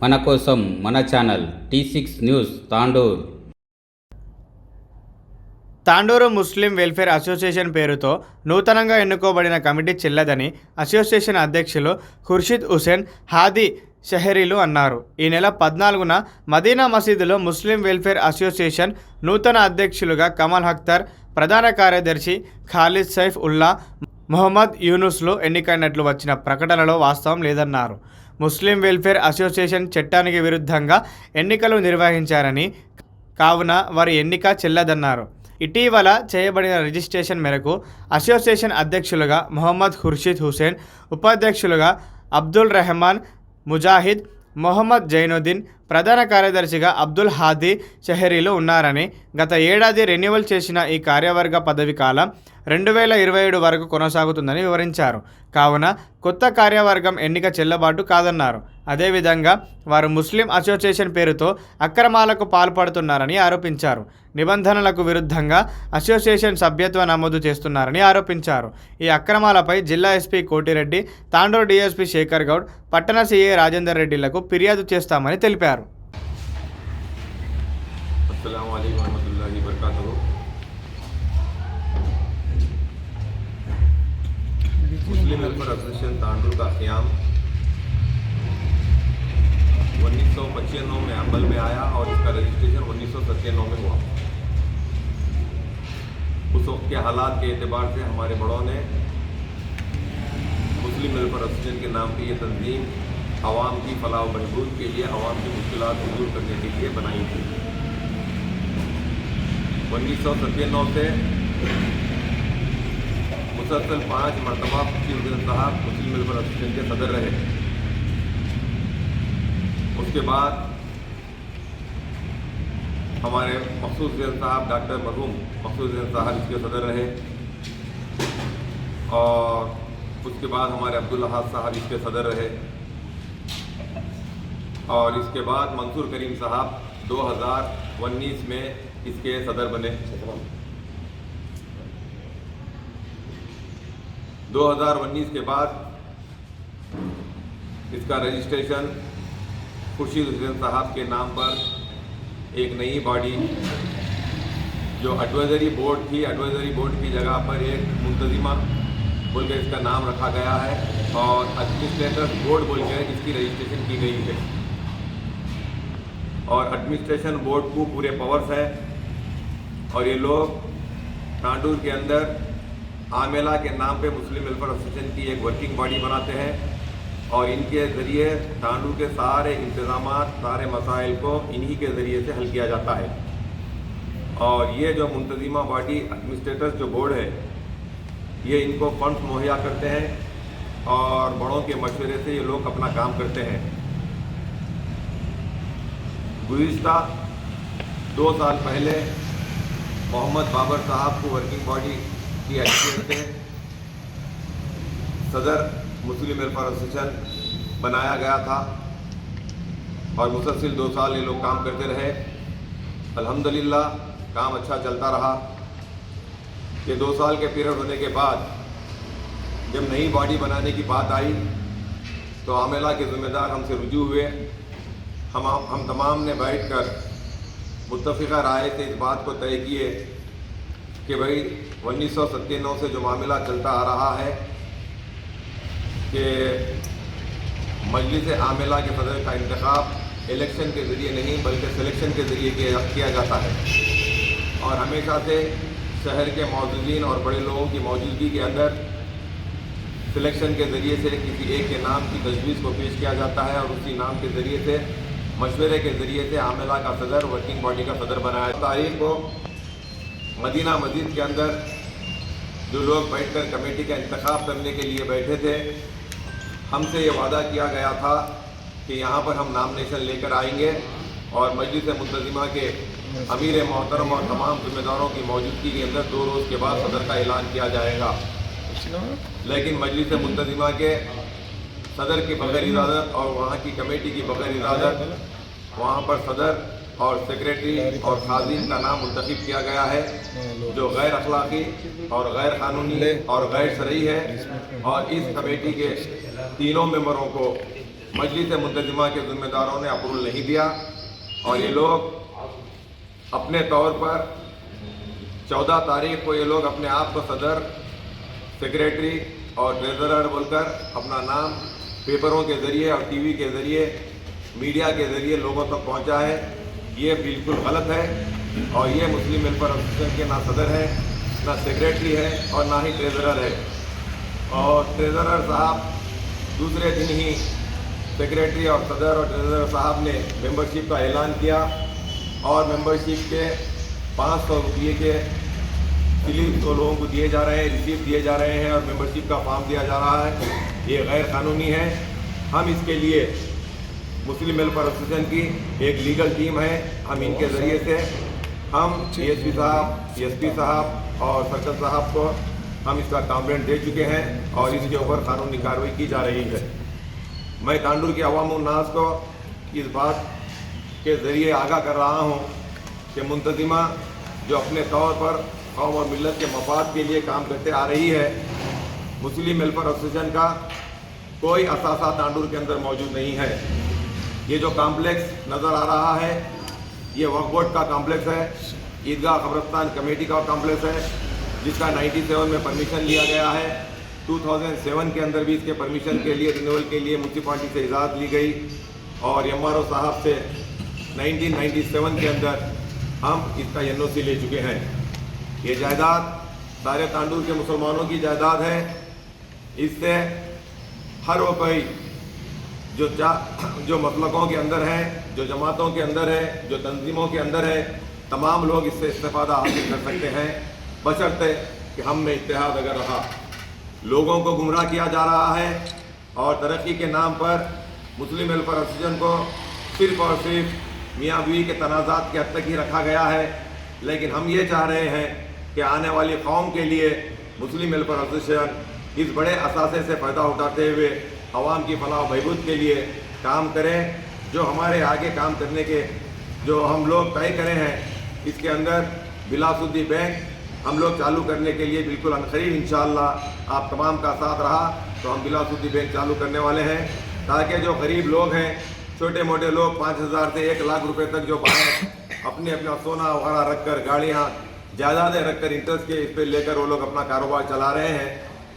మన కోసం మన channel T6 news Tandur. Tandur ముస్లిం వెల్ఫేర్ అసోసియేషన్ పేరుతో నూతనంగా ఎన్నుకోబడిన కమిటీ చెల్లదని అసోసియేషన్ అధ్యక్షులు ఖుర్షీద్ హుసేన్ హాదీ షహరీలు అన్నారు. ఈ నెల 14న మదీనా మసీదులో ముస్లిం వెల్ఫేర్ అసోసియేషన్ నూతన అధ్యక్షులుగా కమల్ అఖ్తర్, ప్రధాన కార్యదర్శి ఖాలిద్ సైఫ్ ఉల్లా, మొహమ్మద్ యూనుస్లు ఎన్నికైనట్లు వచ్చిన ప్రకటనలో వాస్తవం లేదన్నారు. ముస్లిం వెల్ఫేర్ అసోసియేషన్ చట్టానికి విరుద్ధంగా ఎన్నికలు నిర్వహించారని, కావున వారి ఎన్నిక చెల్లదన్నారు. ఇటీవల చేయబడిన రిజిస్ట్రేషన్ మేరకు అసోసియేషన్ అధ్యక్షులుగా మొహమ్మద్ ఖుర్షీద్ హుసేన్, ఉపాధ్యక్షులుగా అబ్దుల్ రెహమాన్ ముజాహిద్, మొహమ్మద్ జైనుద్దీన్, ప్రధాన కార్యదర్శిగా అబ్దుల్ హాదీ షహరీలు ఉన్నారని, గత ఏడాది రెన్యువల్ చేసిన ఈ కార్యవర్గ పదవి కాలం 2027 వరకు కొనసాగుతుందని వివరించారు. కావున కొత్త కార్యవర్గం ఎన్నిక చెల్లబాటు కాదన్నారు. అదేవిధంగా వారు ముస్లిం అసోసియేషన్ పేరుతో అక్రమాలకు పాల్పడుతున్నారని ఆరోపించారు. నిబంధనలకు విరుద్ధంగా అసోసియేషన్ సభ్యత్వ నమోదు చేస్తున్నారని ఆరోపించారు. ఈ అక్రమాలపై జిల్లా ఎస్పీ కోటిరెడ్డి, తాండూరు డీఎస్పీ శేఖర్ గౌడ్, పట్టణ సీఏ రాజేందర్ రెడ్డిలకు ఫిర్యాదు చేస్తామని తెలిపారు. मुस्लिम वेलफेयर एसोसिएशन तांडूर का क़याम 1995 में अमल में आया और इसका रजिस्ट्रेशन 1997 में हुआ। उस वक्त के हालात के एतबार से हमारे बड़ों ने मुस्लिम वेलफेयर एसोसिएशन के नाम की ये तंजीम आवाम की फलाह व बहबूद के लिए, आवाम की मुश्किलात को दूर करने के लिए बनाई थी। 1997 से मुसलसल 5 मरतबा खुर्शीद हुसैन साहब मुस्लिम वेलफेयर एसोसिएशन के सदर रहे। उसके बाद हमारे मकसूद हुसैन साहब, डॉक्टर मरहूम मकसूद हुसैन साहब इसके सदर रहे, और उसके बाद हमारे अब्दुल अहाद साहब इसके सदर रहे, और इसके बाद मंसूर करीम साहब 2019 में इसके सदर बने। 2019 के बाद इसका रजिस्ट्रेशन खुर्शीद हुसैन साहब के नाम पर एक नई बॉडी जो एडवाइजरी बोर्ड थी, एडवाइजरी बोर्ड की जगह पर एक मुंतजिमा बोल के इसका नाम रखा गया है, और एडमिनिस्ट्रेटर्स बोर्ड बोल के इसकी रजिस्ट्रेशन की गई है। और एडमिनिस्ट्रेशन बोर्ड को पूरे पावर्स है, और ये लोग तांडूर के अंदर आमेला के नाम पे मुस्लिम वेलफेयर एसोसिएशन की एक वर्किंग बॉडी बनाते हैं, और इनके ज़रिए तांडूर के सारे इंतज़ामात, सारे मसाइल को इन्हीं के ज़रिए से हल किया जाता है। और ये जो मुंतजिमा बॉडी एडमिनिस्ट्रेटर्स जो बोर्ड है, ये इनको फंड्स मुहैया करते हैं, और बड़ों के मशवरे से ये लोग अपना काम करते हैं। गुज़िश्ता 2 साल पहले मोहम्मद बाबर साहब को वर्किंग बॉडी की हैसियत से सदर मुस्लिम वेलफेयर एसोसिएशन बनाया गया था, और मुसलसिल 2 साल ये लोग काम करते रहे। अल्हम्दुलिल्लाह काम अच्छा चलता रहा। ये 2 साल के पीरियड होने के बाद जब नई बॉडी बनाने की बात आई, तो आमेला के ज़िम्मेदार हमसे रुजू हुए। हम तमाम ने बैठकर मुत्तफ़िक़ा राय से इस बात को तय किए कि भाई 1997 से जो मामला चलता आ रहा है कि मजलिस आमेला के सदर का इंतखाब इलेक्शन के ज़रिए नहीं बल्कि सिलेक्शन के ज़रिए किया जाता है, और हमेशा से शहर के मौजूदीन और बड़े लोगों की मौजूदगी के अंदर सिलेक्शन के ज़रिए से किसी एक के नाम की तजवीज़ को पेश किया जाता है, और उसी नाम के ज़रिए से मशवरे के ज़रिए से आमेला का सदर वर्किंग बॉडी का सदर बनाया। तारीख को मदीना मस्जिद के अंदर जो लोग बैठकर कमेटी का इंतखाब करने के लिए बैठे थे, हमसे ये वादा किया गया था कि यहाँ पर हम नामिनेशन लेकर आएंगे, और मजलिस मुंतजिमा के अमीर मोहतरम और तमाम जिम्मेदारों की मौजूदगी के अंदर 2 रोज़ के बाद सदर का ऐलान किया जाएगा। लेकिन मजलिस मुंतजिमा के सदर की बगैर इजाज़त और वहाँ की कमेटी की बगैर इजाज़त वहाँ पर सदर और सेक्रेटरी और खाज़ीन का नाम मुंतखब किया गया है, जो गैर अखलाकी और गैर कानूनी और गैर शरई है, और इस कमेटी के तीनों मेंबरों को मजलिस मुंतजिमा के ज़िम्मेदारों ने अप्रूवल नहीं दिया और ये लोग अपने तौर पर 14 तारीख को ये लोग अपने आप को सदर, सेक्रेटरी और ट्रेजरर बोलकर अपना नाम पेपरों के ज़रिए और टीवी के ज़रिए, मीडिया के ज़रिए लोगों तक पहुंचा है। ये बिल्कुल गलत है और ये मुस्लिम वेलफेयर एसोसिएशन के ना सदर है, ना सेक्रेटरी है और ना ही ट्रेजरर है। और ट्रेजरर साहब दूसरे दिन ही सेक्रेटरी और सदर और ट्रेजरर साहब ने मेंबरशिप का ऐलान किया और मेंबरशिप के 500 रुपये के स्लिप तो लोगों को दिए जा रहे हैं, रिसीप्ट दिए जा रहे हैं और मेंबरशिप का फॉर्म दिया जा रहा है। ये गैर कानूनी है। हम इसके लिए मुस्लिम वेलफेयर एसोसिएशन की एक लीगल टीम है, हम इनके ज़रिए से हम एसपी साहब, एसपी साहब और सर्कल साहब को हम इसका कंप्लेंट दे चुके हैं और इसके ऊपर कानूनी कार्रवाई की जा रही है। मैं तांडुर के अवाम उन्नास को इस बात के ज़रिए आगाह कर रहा हूँ कि मुंतजिमा जो अपने तौर पर कौम और मिल्लत के मफाद के लिए काम करते आ रही है, मुस्लिम वेलफेयर एसोसिएशन का कोई असासा तांडुर के अंदर मौजूद नहीं है। ये जो कॉम्प्लेक्स नज़र आ रहा है ये वक्फ बोर्ड का कॉम्प्लेक्स है, ईदगाह कब्रिस्तान कमेटी का कॉम्प्लेक्स है, जिसका 97 में परमिशन लिया गया है। 2007 के अंदर भी इसके परमिशन के लिए रिन्यूअल के लिए म्यूनसिपालिटी से इजाज़त ली गई और MRO साहब से 1997 के अंदर हम इसका NOC ले चुके हैं। ये जायदाद सारे तांडुर के मुसलमानों की जायदाद है। इससे हर वो कोई जो मतलकों के अंदर हैं, जो जमातों के अंदर है, जो तंजीमों के अंदर है, तमाम लोग इससे इस्तेफादा हासिल कर सकते हैं, बशर्ते कि हम में इत्तेहाद अगर रहा। लोगों को गुमराह किया जा रहा है और तरक्की के नाम पर मुस्लिम वेलफेयर एसोसिएशन को सिर्फ और सिर्फ मियाँ बीवी के तनाज़ात के हद तक ही रखा गया है। लेकिन हम ये चाह रहे हैं कि आने वाली कौम के लिए मुस्लिम वेलफेयर एसोसिएशन इस बड़े असासे से फ़ायदा उठाते हुए अवाम की फलाह बहबूद के लिए काम करें। जो हमारे आगे काम करने के जो हम लोग तय करें हैं, इसके अंदर बिलासुद्दी बैंक हम लोग चालू करने के लिए बिल्कुल अनकरीब इंशाअल्लाह आप तमाम का साथ रहा तो हम बिलासुद्दी बैंक चालू करने वाले हैं, ताकि जो गरीब लोग हैं, छोटे मोटे लोग 5,000 से 1 लाख रुपए तक जो बाहर अपने अपना सोना वगैरह रखकर, गाड़ियाँ जायदादें रखकर इंटरेस्ट के इस पर लेकर वो लोग अपना कारोबार चला रहे हैं।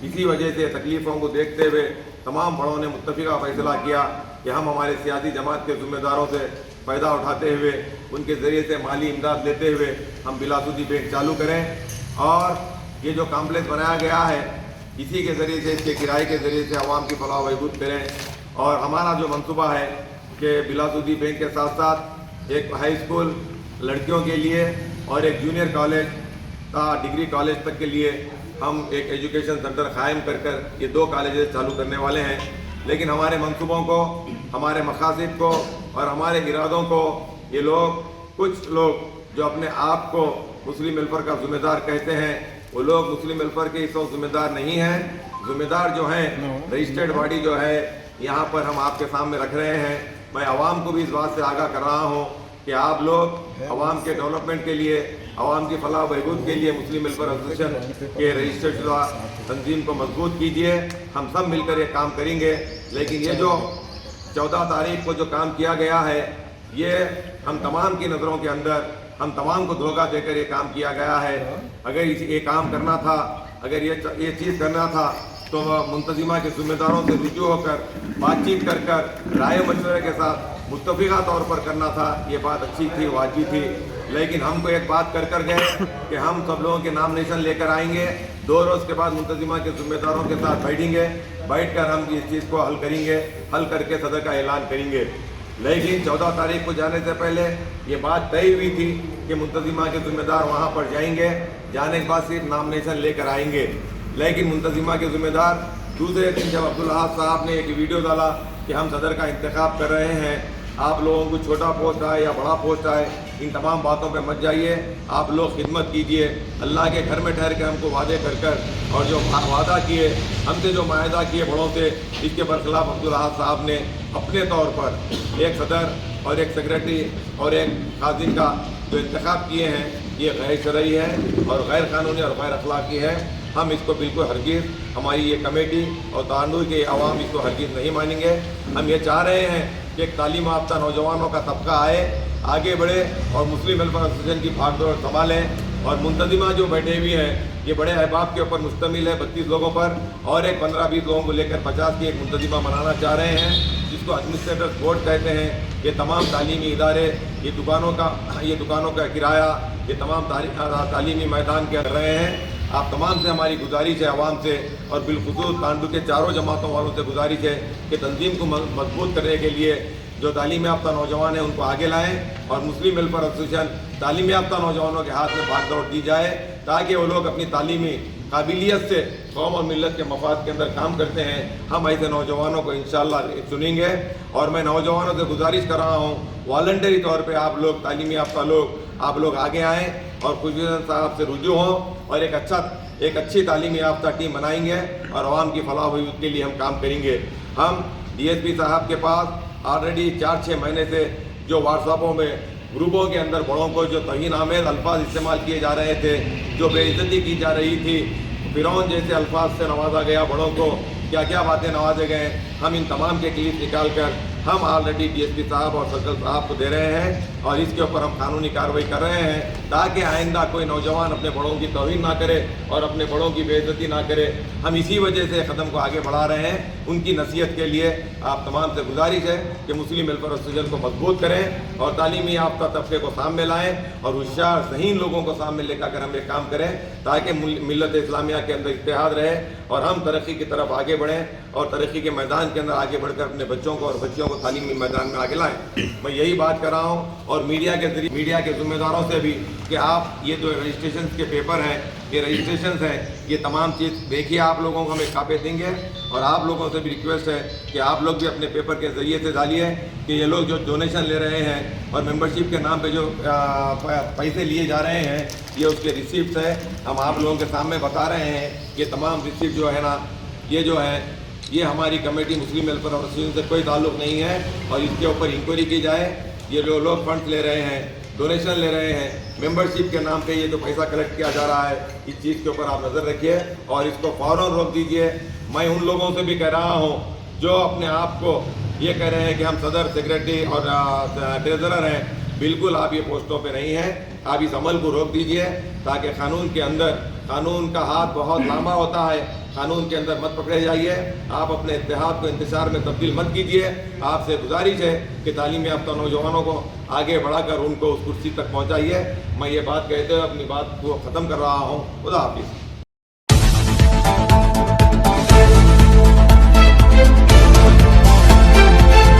इसी वजह से तकलीफ़ों को देखते हुए तमाम बड़ों ने मुत्तफ़िक़ा फ़ैसला किया कि हम हमारे सियासी जमात के ज़िम्मेदारों से फ़ायदा उठाते हुए उनके ज़रिए से माली इमदाद लेते हुए हम बिलासुद्दी बैंक चालू करें। और ये जो कॉम्प्लेक्स बनाया गया है, इसी के ज़रिए से, इसके किराए के ज़रिए से आवाम की फलाह बहबूद करें। और हमारा जो मनसूबा है कि बिलासुद्दी बैंक के साथ साथ एक हाई स्कूल लड़कियों के लिए और एक जूनियर कॉलेज का डिग्री कॉलेज तक के लिए हम एक एजुकेशन सेंटर कायम कर ये 2 कॉलेजेस चालू करने वाले हैं। लेकिन हमारे मंसूबों को, हमारे मकासद को और हमारे इरादों को ये लोग, कुछ लोग जो अपने आप को मुस्लिम वेलफेयर का ज़िम्मेदार कहते हैं, वो लोग मुस्लिम वेलफेयर के इस वक्त ज़िम्मेदार नहीं हैं। ज़िम्मेदार जो हैं रजिस्टर्ड बॉडी जो है यहाँ पर हम आपके सामने रख रहे हैं। मैं आवाम को भी इस बात से आगाह कर रहा हूँ कि आप लोग आवाम के डेवलपमेंट के लिए, आवाम की फलाह बहबूद के लिए मुस्लिम वेलफेयर एसोसिएशन के रजिस्टर्ड तंजीम को मजबूत कीजिए। हम सब मिलकर ये काम करेंगे। लेकिन ये जो 14 तारीख को जो काम किया गया है, ये हम तमाम की नज़रों के अंदर हम तमाम को धोखा देकर ये काम किया गया है। अगर ये काम करना था, अगर ये चीज़ करना था तो मुंतजिमा के ज़िम्मेदारों से रुजू होकर बातचीत कर राय मशवरे के साथ मुत्तफ़िक़ा तौर पर करना था। ये बात अच्छी थी, वाजिब थी। लेकिन हमको एक बात कर गए कि हम सब लोगों के नामिनेशन लेकर आएंगे, 2 रोज़ के बाद मुंतजिमा के ज़िम्मेदारों के साथ बैठेंगे, बैठकर हम इस चीज़ को हल करेंगे, हल करके सदर का ऐलान करेंगे। लेकिन 14 तारीख को जाने से पहले ये बात तय हुई थी कि मुंतजिमा के ज़िम्मेदार वहाँ पर जाएंगे, जाने के बाद सिर्फ नामिनेशन लेकर आएंगे। लेकिन मुंतजिमा के ज़िम्मेदार दूसरे दिन जब अब्दुल अहाद साहब ने एक वीडियो डाला कि हम सदर का इंतखाब कर रहे हैं, आप लोगों को छोटा पोस्ट आए या बड़ा पोस्ट आए, इन तमाम बातों पे मत जाइए। आप लोग खिदमत कीजिए, अल्लाह के घर में ठहर के हमको वादे कर और जो वादा किए, हमसे जो मायदा किए बड़ों से, इसके बरखिलाफ़ अब्दुल अहाद साहब ने अपने तौर पर एक सदर और एक सेक्रेटरी और एक काज़ी का जो इंतखाब किए हैं, ये गैर शरई है और गैर कानूनी और गैर अखलाकी है। हम इसको बिल्कुल हरगिज़, हमारी ये कमेटी और तांडू के अवाम इसको हरगिज़ नहीं मानेंगे। हम ये चाह रहे हैं कि एक तालीम याफ्ता नौजवानों का तबका आए, आगे बढ़े और मुस्लिम वेलफेयर एसोसिएशन की भागदौड़ संभालें। और मुंतजिमा जो बैठे हुए हैं ये बड़े अहबाब के ऊपर मुश्तमिल है, 32 लोगों पर, और एक 15-20 लोगों को लेकर 50 की एक मुंतजिमा बनाना चाह रहे हैं, जिसको एडमिनिस्ट्रेटर्स बोर्ड कहते हैं। ये तमाम तालीमी इदारे, ये दुकानों का किराया, ये तमाम तालीमी मैदान के रहे हैं। आप तमाम से हमारी गुजारिश है, आवाम से और बिलखुसूस तांडू के चारों जमातों वालों से गुजारिश है कि तंजीम को मजबूत करने के लिए जो तालीम याफ्ता नौजवान हैं उनको आगे लाएं और मुस्लिम वेलफेयर एसोसिएशन तालीम याफ्ता नौजवानों के हाथ में भागदौड़ दी जाए, ताकि वो लोग अपनी तालीमी काबिलियत से कौम और मिलत के मफाद के अंदर काम करते हैं। हम ऐसे नौजवानों को इंशाअल्लाह चुनेंगे। और मैं नौजवानों से गुजारिश कर रहा हूँ, वॉलंटरी तौर पे आप लोग तालीमी याफ्ता लोग आप लोग आगे आएँ और खुशबू साहब से रुजू हों और एक अच्छी तालीमी याफ्ता टीम बनाएंगे और आवाम की फलाह हुई उसके लिए हम काम करेंगे। हम DSP साहब के पास ऑलरेडी 4-6 महीने से जो व्हाट्सएपों में ग्रुपों के अंदर बड़ों को जो तौहीन आमेज़ अल्फाज इस्तेमाल किए जा रहे थे, जो बेइज्जती की जा रही थी, फिरौन जैसे अल्फाज से नवाजा गया बड़ों को, क्या क्या बातें नवाजे गए, हम इन तमाम के क्लिप निकाल कर हम ऑलरेडी DSP साहब और सर्कल साहब को दे रहे हैं और इसके ऊपर हम कानूनी कार्रवाई कर रहे हैं, ताकि आइंदा कोई नौजवान अपने बड़ों की तौहीन ना करे और अपने बड़ों की बेइज्जती ना करे। हम इसी वजह से कदम को आगे बढ़ा रहे हैं। उनकी नसीहत के लिए आप तमाम से गुजारिश है कि मुस्लिम वेलफेयर एसोसिएशन को मजबूत करें और तालीमी याफ्ता तबके को सामने लाएँ और होशियार ज़हीन लोगों को सामने लेकर हम एक काम करें, ताकि मिल्लत इस्लामिया के अंदर इत्तेहाद रहे और हम तरक्की की तरफ आगे बढ़ें और तरक्की के मैदान के अंदर आगे बढ़कर अपने बच्चों को और बच्चियों को तालीमी मैदान में आगे लाएं। मैं यही बात कर रहा हूं और मीडिया के जरिए मीडिया के जिम्मेदारों से भी कि आप ये जो रजिस्ट्रेशन के पेपर हैं, ये रजिस्ट्रेशन हैं, ये तमाम चीज़ देखिए। आप लोगों को हम एक कापी देंगे और आप लोगों से भी रिक्वेस्ट है कि आप लोग भी अपने पेपर के ज़रिए से डालिए कि ये लोग जो डोनेशन ले रहे हैं और मेंबरशिप के नाम पे जो पैसे लिए जा रहे हैं, ये उसके रिसिप्ट है। हम आप लोगों के सामने बता रहे हैं, ये तमाम रिसिप्ट जो है ना, ये जो है ये हमारी कमेटी मुस्लिम वेलफेयर एसोसिएशन से कोई ताल्लुक़ नहीं है और इसके ऊपर इंक्वायरी की जाए। ये जो लोग फंड्स ले रहे हैं, डोनेशन ले रहे हैं, मेंबरशिप के नाम पे ये जो पैसा कलेक्ट किया जा रहा है, इस चीज़ के ऊपर आप नज़र रखिए और इसको फ़ौरन रोक दीजिए। मैं उन लोगों से भी कह रहा हूँ जो अपने आप को ये कह रहे हैं कि हम सदर, सेक्रेटरी और ट्रेजरर हैं, बिल्कुल आप ये पोस्टों पे नहीं हैं। आप इस अमल को रोक दीजिए, ताकि कानून के अंदर, कानून का हाथ बहुत लंबा होता है, कानून के अंदर मत पकड़े जाइए। आप अपने इत्तेहाद को इंतशार में तब्दील मत कीजिए। आपसे गुजारिश है कि तालीम याफ्ता नौजवानों को आगे बढ़ाकर उनको उस कुर्सी तक पहुंचाइए। मैं ये बात कहते हुए अपनी बात को ख़त्म कर रहा हूँ। खुदा हाफिज़।